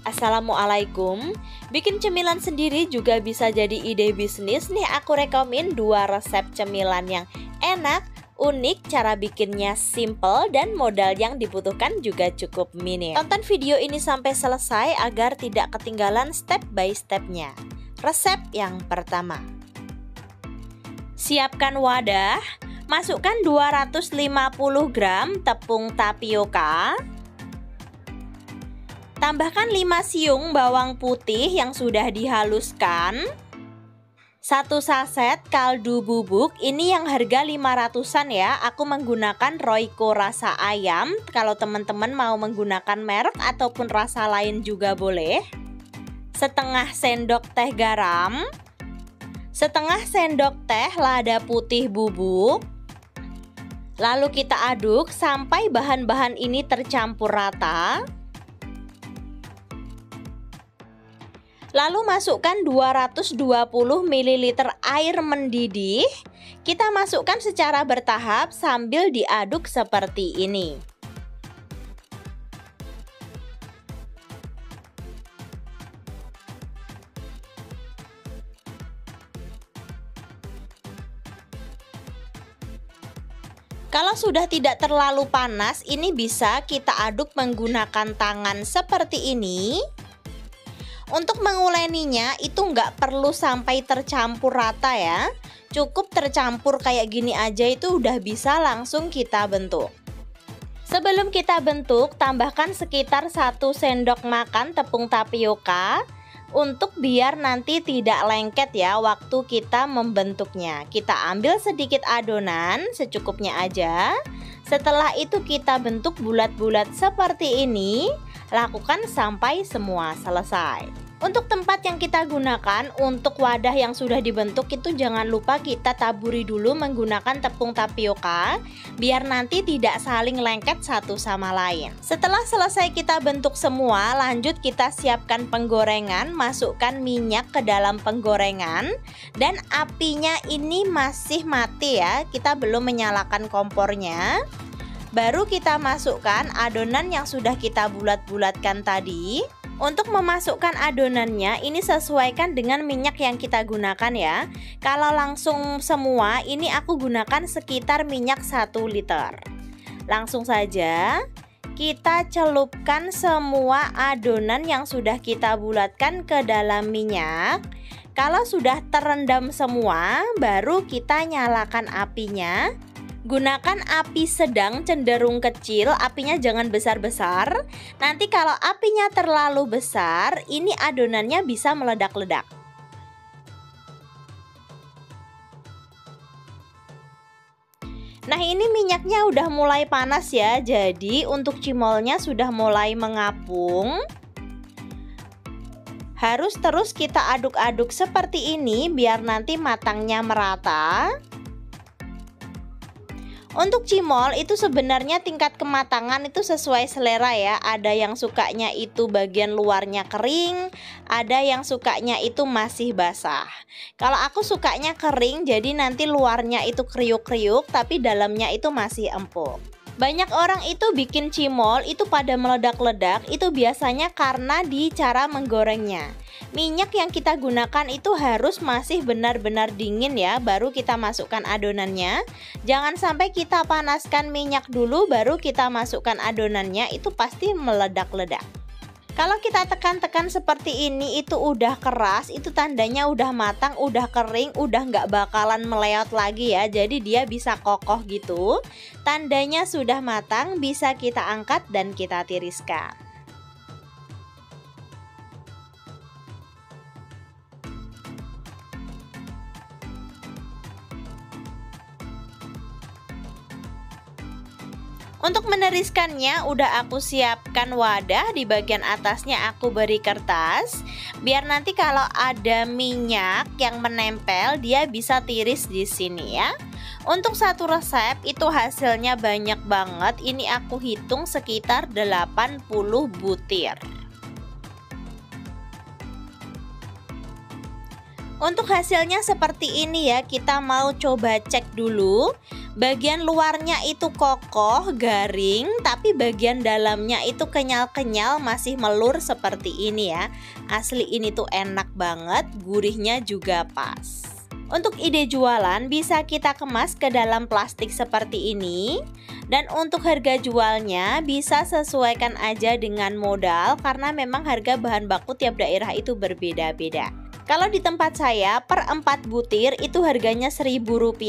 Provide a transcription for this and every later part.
Assalamualaikum. Bikin cemilan sendiri juga bisa jadi ide bisnis nih. Aku rekomen 2 resep cemilan yang enak, unik, cara bikinnya simple, dan modal yang dibutuhkan juga cukup minim. Tonton video ini sampai selesai agar tidak ketinggalan step by stepnya. Resep yang pertama. Siapkan wadah, masukkan 250 gram tepung tapioka. Tambahkan 5 siung bawang putih yang sudah dihaluskan. 1 saset kaldu bubuk, ini yang harga 500-an ya. Aku menggunakan Royco rasa ayam. Kalau teman-teman mau menggunakan merek ataupun rasa lain juga boleh. Setengah sendok teh garam. Setengah sendok teh lada putih bubuk. Lalu kita aduk sampai bahan-bahan ini tercampur rata. Lalu masukkan 220 ml air mendidih. Kita masukkan secara bertahap sambil diaduk seperti ini. Kalau sudah tidak terlalu panas, ini bisa kita aduk menggunakan tangan seperti ini. Untuk menguleninya itu nggak perlu sampai tercampur rata ya. Cukup tercampur kayak gini aja itu udah bisa langsung kita bentuk. Sebelum kita bentuk, tambahkan sekitar 1 sendok makan tepung tapioka. Untuk biar nanti tidak lengket ya waktu kita membentuknya. Kita ambil sedikit adonan secukupnya aja. Setelah itu kita bentuk bulat-bulat seperti ini. Lakukan sampai semua selesai. Untuk tempat yang kita gunakan, untuk wadah yang sudah dibentuk itu jangan lupa kita taburi dulu menggunakan tepung tapioka, biar nanti tidak saling lengket satu sama lain. Setelah selesai kita bentuk semua, lanjut kita siapkan penggorengan, masukkan minyak ke dalam penggorengan, dan apinya ini masih mati ya, kita belum menyalakan kompornya. Baru kita masukkan adonan yang sudah kita bulat-bulatkan tadi. Untuk memasukkan adonannya, ini sesuaikan dengan minyak yang kita gunakan ya. Kalau langsung semua, ini aku gunakan sekitar minyak 1 liter. Langsung saja kita celupkan semua adonan yang sudah kita bulatkan ke dalam minyak. Kalau sudah terendam semua, baru kita nyalakan apinya. Gunakan api sedang cenderung kecil, apinya jangan besar-besar. Nanti kalau apinya terlalu besar, ini adonannya bisa meledak-ledak. Nah, ini minyaknya udah mulai panas ya. Jadi untuk cimolnya sudah mulai mengapung. Harus terus kita aduk-aduk seperti ini biar nanti matangnya merata. Untuk cimol itu sebenarnya tingkat kematangan itu sesuai selera ya. Ada yang sukanya itu bagian luarnya kering, ada yang sukanya itu masih basah. Kalau aku sukanya kering, jadi nanti luarnya itu kriuk-kriuk tapi dalamnya itu masih empuk. Banyak orang itu bikin cimol itu pada meledak-ledak, itu biasanya karena di cara menggorengnya. Minyak yang kita gunakan itu harus masih benar-benar dingin ya, baru kita masukkan adonannya. Jangan sampai kita panaskan minyak dulu baru kita masukkan adonannya, itu pasti meledak-ledak. Kalau kita tekan-tekan seperti ini itu udah keras, itu tandanya udah matang, udah kering, udah nggak bakalan meleot lagi ya. Jadi dia bisa kokoh gitu. Tandanya sudah matang, bisa kita angkat dan kita tiriskan. Untuk meneriskannya udah aku siapkan wadah, di bagian atasnya aku beri kertas. Biar nanti kalau ada minyak yang menempel dia bisa tiris di sini ya. Untuk satu resep itu hasilnya banyak banget. Ini aku hitung sekitar 80 butir. Untuk hasilnya seperti ini ya, kita mau coba cek dulu. Bagian luarnya itu kokoh, garing, tapi bagian dalamnya itu kenyal-kenyal, masih melur seperti ini ya. Asli ini tuh enak banget, gurihnya juga pas. Untuk ide jualan bisa kita kemas ke dalam plastik seperti ini. Dan untuk harga jualnya bisa sesuaikan aja dengan modal karena memang harga bahan baku tiap daerah itu berbeda-beda. Kalau di tempat saya per 4 butir itu harganya Rp1.000.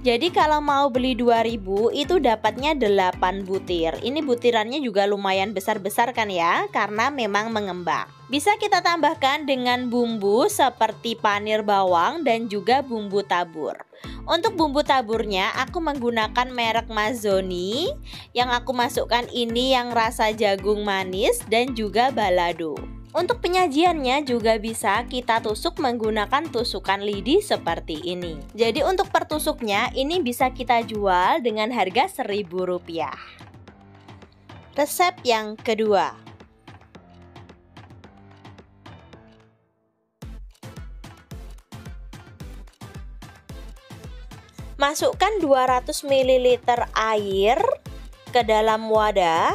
Jadi kalau mau beli 2.000 itu dapatnya 8 butir. Ini butirannya juga lumayan besar-besar kan ya, karena memang mengembang. Bisa kita tambahkan dengan bumbu seperti panir bawang dan juga bumbu tabur. Untuk bumbu taburnya aku menggunakan merek Mazzoni. Yang aku masukkan ini yang rasa jagung manis dan juga balado. Untuk penyajiannya juga bisa kita tusuk menggunakan tusukan lidi seperti ini. Jadi untuk per tusuknya ini bisa kita jual dengan harga Rp1.000. Resep yang kedua. Masukkan 200 ml air ke dalam wadah.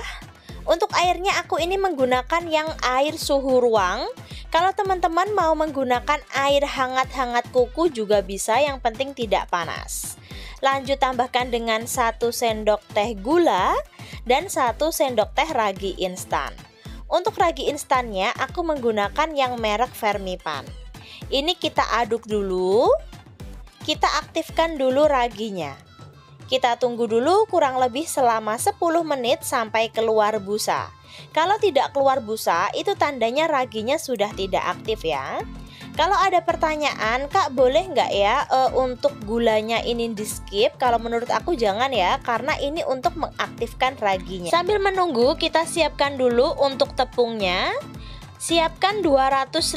Untuk airnya aku ini menggunakan yang air suhu ruang. Kalau teman-teman mau menggunakan air hangat-hangat kuku juga bisa, yang penting tidak panas. Lanjut tambahkan dengan 1 sendok teh gula dan 1 sendok teh ragi instan. Untuk ragi instannya aku menggunakan yang merek Fermipan. Ini kita aduk dulu. Kita aktifkan dulu raginya. Kita tunggu dulu kurang lebih selama 10 menit sampai keluar busa. Kalau tidak keluar busa, itu tandanya raginya sudah tidak aktif ya. Kalau ada pertanyaan, Kak boleh nggak ya untuk gulanya ini di skip? Kalau menurut aku jangan ya, karena ini untuk mengaktifkan raginya. Sambil menunggu, kita siapkan dulu untuk tepungnya. Siapkan 250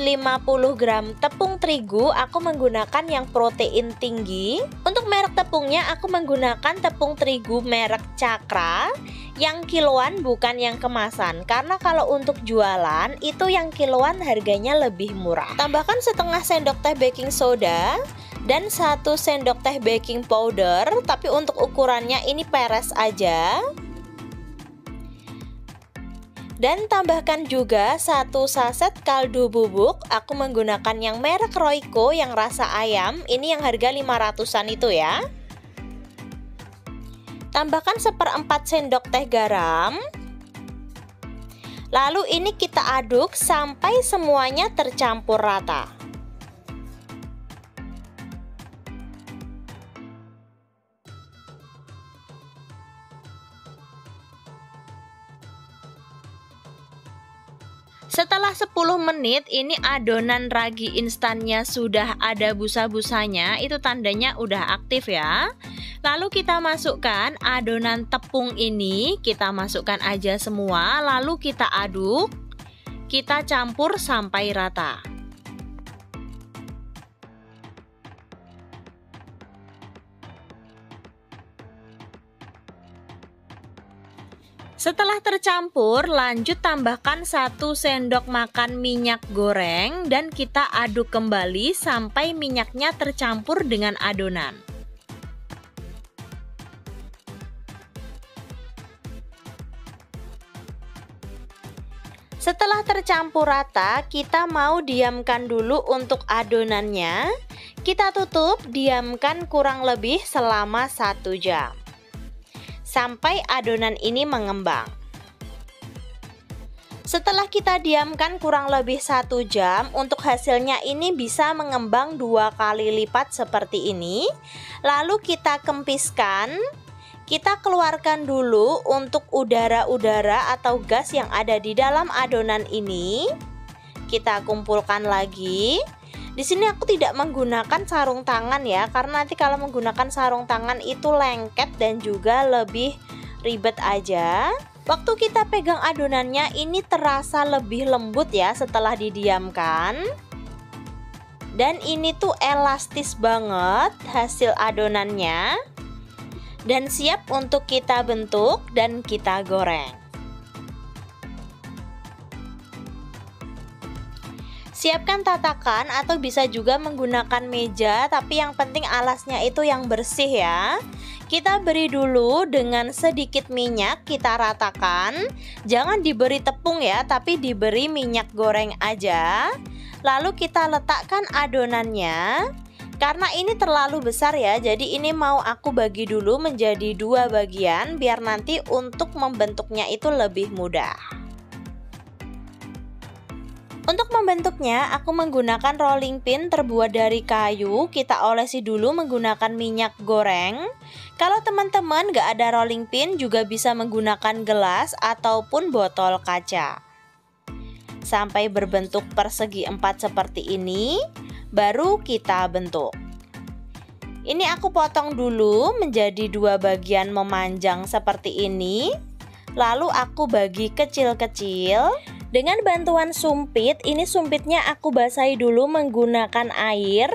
gram tepung terigu, aku menggunakan yang protein tinggi. Untuk merek tepungnya aku menggunakan tepung terigu merek Cakra, yang kiloan bukan yang kemasan. Karena kalau untuk jualan itu yang kiloan harganya lebih murah. Tambahkan setengah sendok teh baking soda dan 1 sendok teh baking powder, tapi untuk ukurannya ini peres aja. Dan tambahkan juga 1 saset kaldu bubuk. Aku menggunakan yang merek Royco yang rasa ayam. Ini yang harga 500-an itu ya. Tambahkan 1/4 sendok teh garam. Lalu ini kita aduk sampai semuanya tercampur rata. Setelah 10 menit ini adonan ragi instannya sudah ada busa-busanya, itu tandanya udah aktif ya. Lalu kita masukkan adonan tepung ini, kita masukkan aja semua, lalu kita aduk, kita campur sampai rata. Setelah tercampur, lanjut tambahkan 1 sendok makan minyak goreng dan kita aduk kembali sampai minyaknya tercampur dengan adonan. Setelah tercampur rata, kita mau diamkan dulu untuk adonannya. Kita tutup, diamkan kurang lebih selama 1 jam. Sampai adonan ini mengembang. Setelah kita diamkan kurang lebih 1 jam, untuk hasilnya ini bisa mengembang 2 kali lipat seperti ini. Lalu kita kempiskan, kita keluarkan dulu untuk udara-udara atau gas yang ada di dalam adonan ini. Kita kumpulkan lagi. Di sini aku tidak menggunakan sarung tangan ya, karena nanti kalau menggunakan sarung tangan itu lengket dan juga lebih ribet aja. Waktu kita pegang adonannya ini terasa lebih lembut ya setelah didiamkan. Dan ini tuh elastis banget hasil adonannya. Dan siap untuk kita bentuk dan kita goreng. Siapkan tatakan atau bisa juga menggunakan meja, tapi yang penting alasnya itu yang bersih ya. Kita beri dulu dengan sedikit minyak, kita ratakan. Jangan diberi tepung ya, tapi diberi minyak goreng aja. Lalu kita letakkan adonannya. Karena ini terlalu besar ya, jadi ini mau aku bagi dulu menjadi 2 bagian biar nanti untuk membentuknya itu lebih mudah. Untuk membentuknya, aku menggunakan rolling pin terbuat dari kayu. Kita olesi dulu menggunakan minyak goreng. Kalau teman-teman gak ada rolling pin, juga bisa menggunakan gelas ataupun botol kaca. Sampai berbentuk persegi 4 seperti ini, baru kita bentuk. Ini aku potong dulu menjadi 2 bagian memanjang seperti ini. Lalu aku bagi kecil-kecil. Dengan bantuan sumpit, ini sumpitnya aku basahi dulu menggunakan air.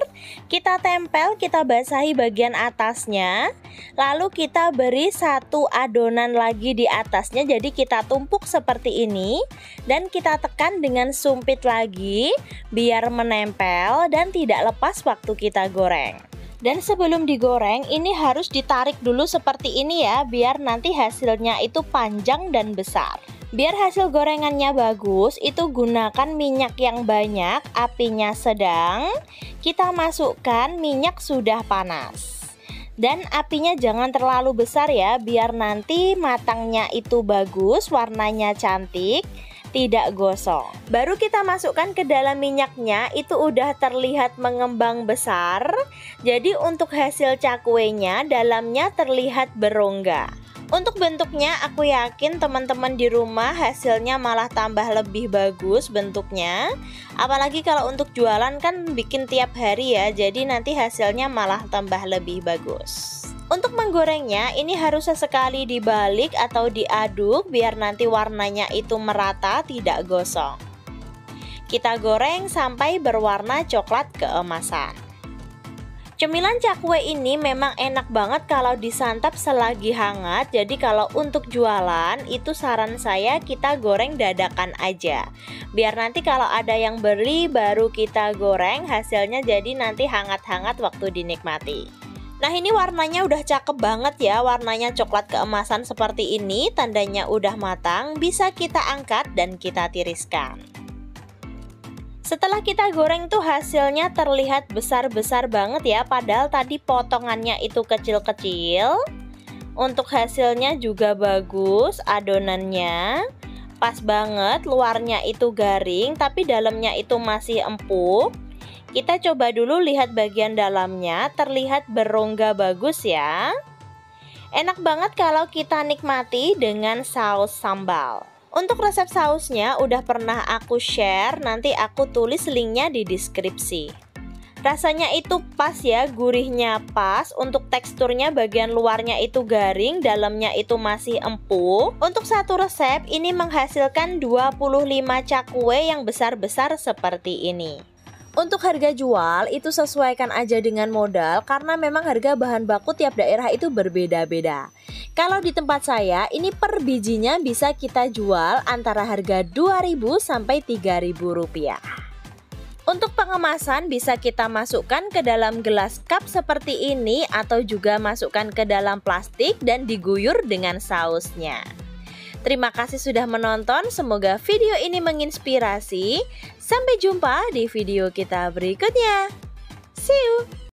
Kita tempel, kita basahi bagian atasnya. Lalu kita beri 1 adonan lagi di atasnya. Jadi kita tumpuk seperti ini. Dan kita tekan dengan sumpit lagi biar menempel dan tidak lepas waktu kita goreng. Dan sebelum digoreng, ini harus ditarik dulu seperti ini ya, biar nanti hasilnya itu panjang dan besar. Biar hasil gorengannya bagus, itu gunakan minyak yang banyak, apinya sedang. Kita masukkan minyak sudah panas. Dan apinya jangan terlalu besar ya, biar nanti matangnya itu bagus, warnanya cantik, tidak gosong. Baru kita masukkan ke dalam minyaknya, itu udah terlihat mengembang besar. Jadi untuk hasil cakwenya dalamnya terlihat berongga. Untuk bentuknya aku yakin teman-teman di rumah hasilnya malah tambah lebih bagus bentuknya. Apalagi kalau untuk jualan kan bikin tiap hari ya, jadi nanti hasilnya malah tambah lebih bagus. Untuk menggorengnya ini harus sesekali dibalik atau diaduk biar nanti warnanya itu merata, tidak gosong. Kita goreng sampai berwarna coklat keemasan. Cemilan cakwe ini memang enak banget kalau disantap selagi hangat. Jadi kalau untuk jualan itu saran saya kita goreng dadakan aja. Biar nanti kalau ada yang beli baru kita goreng, hasilnya jadi nanti hangat-hangat waktu dinikmati. Nah ini warnanya udah cakep banget ya, warnanya coklat keemasan seperti ini, tandanya udah matang, bisa kita angkat dan kita tiriskan. Setelah kita goreng tuh hasilnya terlihat besar-besar banget ya, padahal tadi potongannya itu kecil-kecil. Untuk hasilnya juga bagus, adonannya pas banget, luarnya itu garing tapi dalamnya itu masih empuk. Kita coba dulu lihat bagian dalamnya, terlihat berongga bagus ya. Enak banget kalau kita nikmati dengan saus sambal. Untuk resep sausnya udah pernah aku share, nanti aku tulis linknya di deskripsi. Rasanya itu pas ya, gurihnya pas, untuk teksturnya bagian luarnya itu garing, dalamnya itu masih empuk. Untuk satu resep ini menghasilkan 25 cakwe yang besar-besar seperti ini. Untuk harga jual itu sesuaikan aja dengan modal karena memang harga bahan baku tiap daerah itu berbeda-beda. Kalau di tempat saya ini per bijinya bisa kita jual antara harga Rp2.000 sampai Rp3.000. Untuk pengemasan bisa kita masukkan ke dalam gelas cup seperti ini atau juga masukkan ke dalam plastik dan diguyur dengan sausnya. Terima kasih sudah menonton, semoga video ini menginspirasi. Sampai jumpa di video kita berikutnya. See you!